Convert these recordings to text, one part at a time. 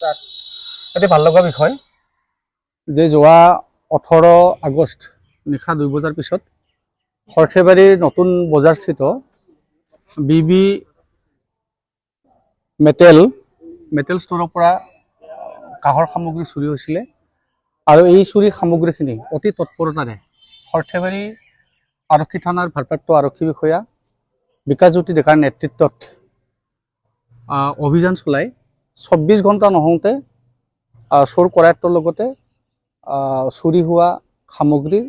এটি ভাল লগা বিষয় যে যোৱা 18 আগষ্ট নিশা 2 বজাৰ পিছত সৰ্থেবাৰীৰ নতুন বজাৰস্থিত বিবি মেটেল ষ্টৰৰ পৰা কাহৰ সামগ্ৰী চুৰি হৈছিলে আৰু এই চুৰি সামগ্ৰীখিনি অতি তৎপৰতাৰে সৰ্থেবাৰী আৰক্ষী থানাৰ ভাৰপ্ৰাপ্ত আৰক্ষী বিষয়া বিকাশজ্যোতি ডেকাৰ নেতৃত্বত অভিযান চলাই 24 ঘণ্টা নহওঁতে চোৰ কৰায়ত্বৰ লগতে চুৰি হোৱা সামগ্ৰী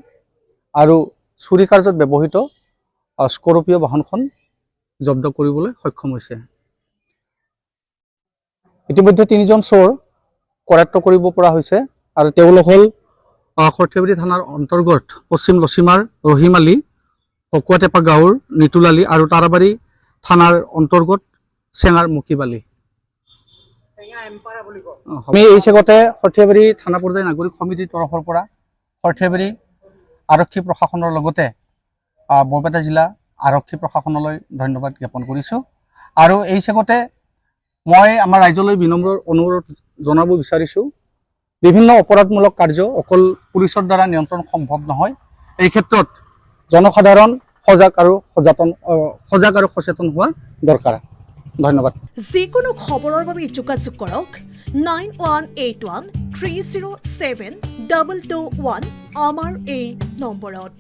আৰু চুৰি কাৰ্যত ব্যৱহৃত স্কৰপিঅ' বাহনখন জব্দ কৰিবলৈ সক্ষম হৈছে। ইতিমধ্যে 3জন চোৰ কৰায়ত্ব কৰিব পৰা হৈছে আৰু তেওঁলোক হ'ল সৰ্থেবাৰী থানাৰ অন্তৰ্গত পশ্চিম লছিমাৰ ৰহিম আলী, হকুৱাটেপা গাঁৱৰ নিতুল আলী আৰু তাৰাবাৰী থানাৰ অন্তৰ্গত চেঙাৰ মুকিব আলী। আমি এই চেগতে সৰ্থেবাৰী থানা পৰ্যায়ৰ নাগৰিক সমিতিৰ তৰফৰ পৰা সৰ্থেবাৰী আৰক্ষী প্ৰশাসনৰ লগতে বৰপেটা জিলা আৰক্ষী প্ৰশাসনলৈ ধন্যবাদ জ্ঞাপন কৰিছোঁ। আৰু এই চেগতে মই আমাৰ ৰাইজলৈ বিনম্ৰ অনুৰোধ জনাব বিচাৰিছোঁ, বিভিন্ন অপৰাধমূলক কাৰ্য অকল পুলিচৰ দ্বাৰা নিয়ন্ত্ৰণ সম্ভৱ নহয়। এই ক্ষেত্ৰত জনসাধাৰণ সজাগ আৰু সচেতন হোৱা দৰকাৰ। ধন্যবাদ। যিকোনো খবৰৰ বাবে যোগাযোগ কৰক 9181 307 221 আমাৰ এই নম্বৰত।